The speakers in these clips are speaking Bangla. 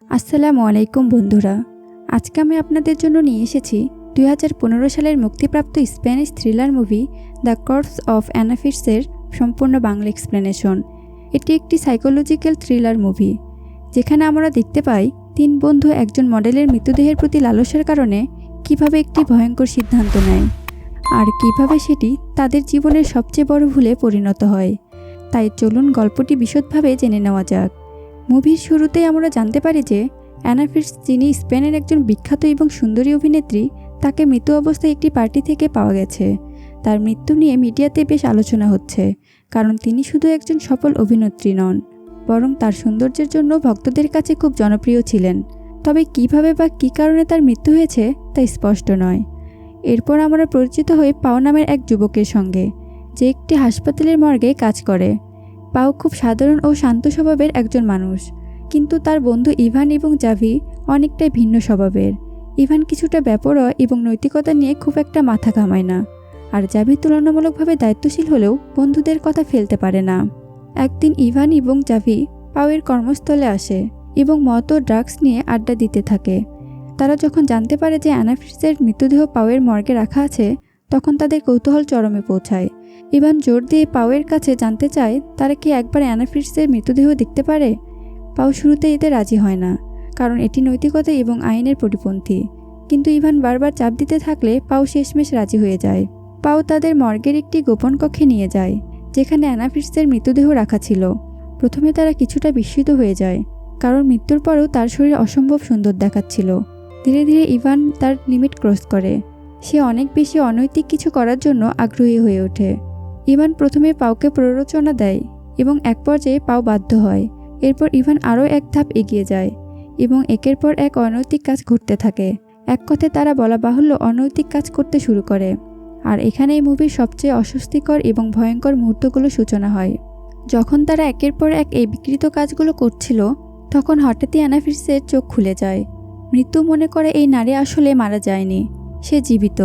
আসসালামু আলাইকুম বন্ধুরা। আজকে আমি আপনাদের জন্য নিয়ে এসেছি 2015 সালের মুক্তিপ্রাপ্ত Spanish thriller movie the corpse of Anna ফিটজের সম্পূর্ণ বাংলা এক্সপ্লেনেশন। এটি একটি সাইকোলজিক্যাল থ্রিলার মুভি, যেখানে আমরা দেখতে পাই তিন বন্ধু একজন মডেলের মৃতদেহের প্রতি লালসার কারণে কিভাবে একটি ভয়ঙ্কর সিদ্ধান্ত নেয়, আর কিভাবে সেটি তাদের জীবনের সবচেয়ে বড় ভুলে পরিণত হয়। তাই চলুন গল্পটি বিশদভাবে জেনে নেওয়া যাক। মুভির শুরুতেই আমরা জানতে পারি যে অ্যানা ফিটজ, যিনি স্পেনের একজন বিখ্যাত এবং সুন্দরী অভিনেত্রী, তাকে মৃত অবস্থায় একটি পার্টি থেকে পাওয়া গেছে। তার মৃত্যু নিয়ে মিডিয়াতে বেশ আলোচনা হচ্ছে, কারণ তিনি শুধু একজন সফল অভিনেত্রী নন, বরং তার সৌন্দর্যের জন্য ভক্তদের কাছে খুব জনপ্রিয় ছিলেন। তবে কিভাবে বা কী কারণে তার মৃত্যু হয়েছে তা স্পষ্ট নয়। এরপর আমরা পরিচিত হই পাও নামের এক যুবকের সঙ্গে, যে একটি হাসপাতালের মর্গে কাজ করে। পাও খুব সাধারণ ও শান্ত স্বভাবের একজন মানুষ, কিন্তু তার বন্ধু ইভান এবং জাভি অনেকটাই ভিন্ন স্বভাবের। ইভান কিছুটা বেপরোয়া এবং নৈতিকতা নিয়ে খুব একটা মাথা ঘামায় না, আর জাভি তুলনামূলকভাবে দায়িত্বশীল হলেও বন্ধুদের কথা ফেলতে পারে না। একদিন ইভান এবং জাভি পাওয়ের কর্মস্থলে আসে এবং মদ ও ড্রাগস নিয়ে আড্ডা দিতে থাকে। তারা যখন জানতে পারে যে অ্যানা ফিটজের মৃতদেহ পাওয়ের মর্গে রাখা আছে, তখন তাদের কৌতূহল চরমে পৌঁছায়। ইভান জোর দিয়ে পাওয়ের কাছে জানতে চায় তারা কি একবার অ্যানা ফিটজের মৃতদেহ দেখতে পারে। পাও শুরুতে এতে রাজি হয় না, কারণ এটি নৈতিকতা এবং আইনের পরিপন্থী। কিন্তু ইভান বারবার চাপ দিতে থাকলে পাও শেষমেশ রাজি হয়ে যায়। পাও তাদের মর্গের একটি গোপন কক্ষে নিয়ে যায়, যেখানে অ্যানা ফিটজের মৃতদেহ রাখা ছিল। প্রথমে তারা কিছুটা বিস্মিত হয়ে যায়, কারণ মৃত্যুর পরেও তার শরীর অসম্ভব সুন্দর দেখাচ্ছিল। ধীরে ধীরে ইভান তার লিমিট ক্রস করে। সে অনেক বেশি অনৈতিক কিছু করার জন্য আগ্রহী হয়ে ওঠে। ইভান প্রথমে পাওকে প্ররোচনা দেয় এবং এক পর্যায়ে পাও বাধ্য হয়। এরপর ইভান আরও এক ধাপ এগিয়ে যায় এবং একের পর এক অনৈতিক কাজ ঘটতে থাকে। এক কথায় তারা বলা বাহুল্য অনৈতিক কাজ করতে শুরু করে। আর এখানেই মুভির সবচেয়ে অস্বস্তিকর এবং ভয়ঙ্কর মুহূর্তগুলো সূচনা হয়। যখন তারা একের পর এক এই বিকৃত কাজগুলো করছিল, তখন হঠাৎই অ্যানা ফিটজের চোখ খুলে যায়। মৃত্যু মনে করে এই নারী আসলে মারা যায়নি, সে জীবিত,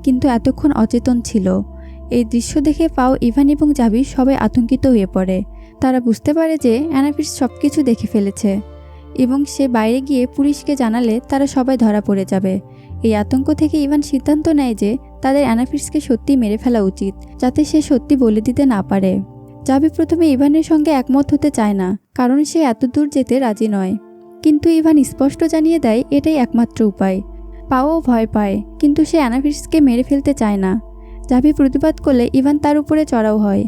কিন্তু এতক্ষণ অচেতন ছিল। এই দৃশ্য দেখে পাও, ইভান এবং জাভি সবাই আতঙ্কিত হয়ে পড়ে। তারা বুঝতে পারে যে অ্যানা ফিটজ সব কিছু দেখে ফেলেছে এবং সে বাইরে গিয়ে পুলিশকে জানালে তারা সবাই ধরা পড়ে যাবে। এই আতঙ্ক থেকে ইভান সিদ্ধান্ত নেয় যে তাদের অ্যানা ফিটজকে সত্যি মেরে ফেলা উচিত, যাতে সে সত্যি বলে দিতে না পারে। জাভি প্রথমে ইভানের সঙ্গে একমত হতে চায় না, কারণ সে এত দূর যেতে রাজি নয়। কিন্তু ইভান স্পষ্ট জানিয়ে দেয় এটাই একমাত্র উপায়। পাও ভয় পায়, কিন্তু সে অ্যানা ফিটজকে মেরে ফেলতে চায় না। জাভি প্রতিবাদ করলে ইভান তার উপরে চড়াও হয়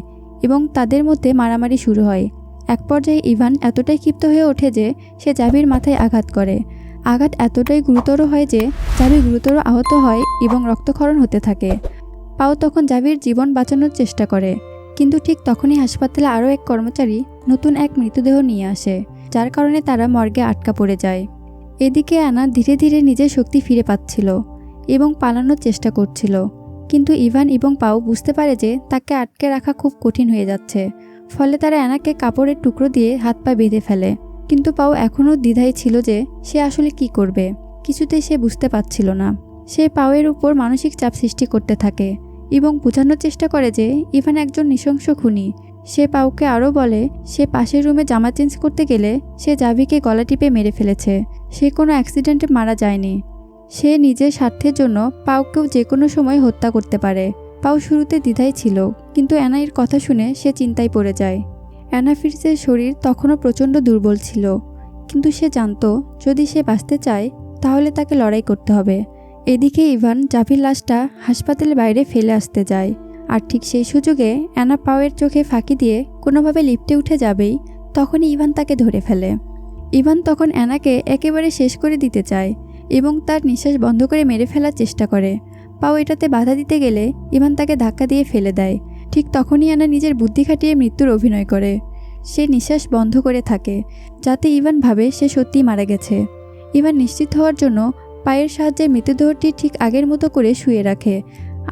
এবং তাদের মধ্যে মারামারি শুরু হয়। এক পর্যায়ে ইভান এতটাই ক্ষিপ্ত হয়ে ওঠে যে সে জাভির মাথায় আঘাত করে। আঘাত এতটাই গুরুতর হয় যে জাভি গুরুতর আহত হয় এবং রক্তক্ষরণ হতে থাকে। পাও তখন জাভির জীবন বাঁচানোর চেষ্টা করে, কিন্তু ঠিক তখনই হাসপাতালে আরও এক কর্মচারী নতুন এক মৃতদেহ নিয়ে আসে, যার কারণে তারা মর্গে আটকা পড়ে যায়। এদিকে অ্যানা ধীরে ধীরে নিজের শক্তি ফিরে পাচ্ছিল এবং পালানোর চেষ্টা করছিল, কিন্তু ইভান এবং পাও বুঝতে পারে যে তাকে আটকে রাখা খুব কঠিন হয়ে যাচ্ছে। ফলে তারা অ্যানাকে কাপড়ের টুকরো দিয়ে হাত পা বেঁধে ফেলে। কিন্তু পাও এখনও দ্বিধায় ছিল যে সে আসলে কি করবে। কিছুতেই সে বুঝতে পারছিল না। সে পাওয়ের উপর মানসিক চাপ সৃষ্টি করতে থাকে এবং বোঝানোর চেষ্টা করে যে ইভান একজন নৃশংস খুনি। সে পাওকে আরও বলে সে পাশের রুমে জামা চেঞ্জ করতে গেলে সে জাভিকে গলা টিপে মেরে ফেলেছে। সে কোনো অ্যাক্সিডেন্টে মারা যায়নি। সে নিজের স্বার্থের জন্য পাওকেও যে কোনো সময় হত্যা করতে পারে। পাও শুরুতে দ্বিধায় ছিল, কিন্তু অ্যানার কথা শুনে সে চিন্তায় পড়ে যায়। অ্যানা ফিটজের শরীর তখনও প্রচণ্ড দুর্বল ছিল, কিন্তু সে জানত যদি সে বাঁচতে চায় তাহলে তাকে লড়াই করতে হবে। এদিকে ইভান জাভির লাশটা হাসপাতালের বাইরে ফেলে আসতে যায়, আর ঠিক সেই সুযোগে অ্যানা পাওয়ের চোখে ফাঁকি দিয়ে কোনোভাবে লিফটে উঠে যাবেই, তখনই ইভান তাকে ধরে ফেলে। ইভান তখন অ্যানাকে একেবারে শেষ করে দিতে চায় এবং তার নিঃশ্বাস বন্ধ করে মেরে ফেলার চেষ্টা করে। পাও এটাতে বাধা দিতে গেলে ইভান তাকে ধাক্কা দিয়ে ফেলে দেয়। ঠিক তখনই অ্যানা নিজের বুদ্ধি খাটিয়ে মৃত্যুর অভিনয় করে। সে নিঃশ্বাস বন্ধ করে থাকে, যাতে ইভান ভাবে সে সত্যিই মারা গেছে। ইভান নিশ্চিত হওয়ার জন্য পায়ের সাহায্যে মৃতদেহটি ঠিক আগের মতো করে শুয়ে রাখে,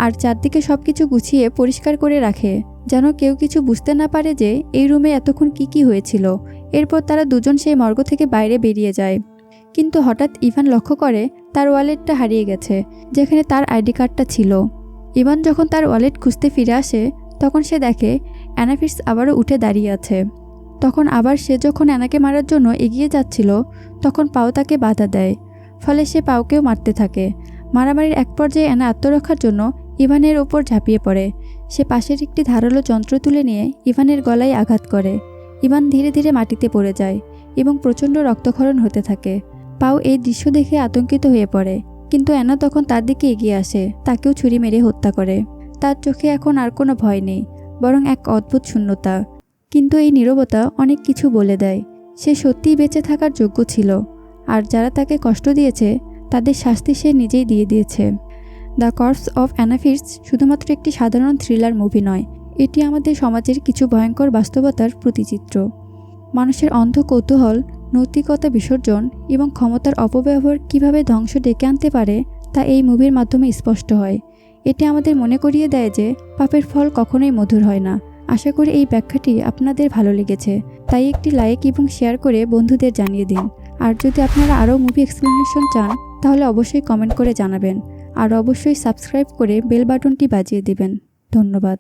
আর চারদিকে সব কিছু গুছিয়ে পরিষ্কার করে রাখে, যেন কেউ কিছু বুঝতে না পারে যে এই রুমে এতক্ষণ কি হয়েছিল। এরপর তারা দুজন সেই মর্গ থেকে বাইরে বেরিয়ে যায়। কিন্তু হঠাৎ ইভান লক্ষ্য করে তার ওয়ালেটটা হারিয়ে গেছে, যেখানে তার আইডি কার্ডটা ছিল। ইভান যখন তার ওয়ালেট খুঁজতে ফিরে আসে, তখন সে দেখে অ্যানা ফিটজ আবারও উঠে দাঁড়িয়ে আছে। তখন আবার সে যখন অ্যানাকে মারার জন্য এগিয়ে যাচ্ছিল, তখন পাও তাকে বাধা দেয়, ফলে সে পাওকেও মারতে থাকে। মারামারির এক পর্যায়ে অ্যানা আত্মরক্ষার জন্য ইভানের ওপর ঝাঁপিয়ে পড়ে। সে পাশের একটি ধারালো যন্ত্র তুলে নিয়ে ইভানের গলায় আঘাত করে। ইভান ধীরে ধীরে মাটিতে পড়ে যায় এবং প্রচণ্ড রক্তক্ষরণ হতে থাকে। পাও এই দৃশ্য দেখে আতঙ্কিত হয়ে পড়ে, কিন্তু অ্যানা তখন তার দিকে এগিয়ে আসে, তাকেও ছুরি মেরে হত্যা করে। তার চোখে এখন আর কোনো ভয় নেই, বরং এক অদ্ভুত শূন্যতা। কিন্তু এই নীরবতা অনেক কিছু বলে দেয়। সে সত্যিই বেঁচে থাকার যোগ্য ছিল, আর যারা তাকে কষ্ট দিয়েছে তাদের শাস্তি সে নিজেই দিয়ে দিয়েছে। The corpse of Anna Fitz শুধুমাত্র একটি সাধারণ থ্রিলার মুভি নয়, এটি আমাদের সমাজের কিছু ভয়ঙ্কর বাস্তবতার প্রতিচিত্র। মানুষের অন্ধ কৌতূহল, নৈতিকতা বিসর্জন এবং ক্ষমতার অপব্যবহার কীভাবে ধ্বংস ডেকে আনতে পারে তা এই মুভির মাধ্যমে স্পষ্ট হয়। এটি আমাদের মনে করিয়ে দেয় যে পাপের ফল কখনোই মধুর হয় না। আশা করি এই ব্যাখ্যাটি আপনাদের ভালো লেগেছে, তাই একটি লাইক এবং শেয়ার করে বন্ধুদের জানিয়ে দিন। আর যদি আপনারা আরও মুভি এক্সপ্লেনেশন চান তাহলে অবশ্যই কমেন্ট করে জানাবেন, আর অবশ্যই সাবস্ক্রাইব করে বেল বাটনটি বাজিয়ে দিবেন। ধন্যবাদ।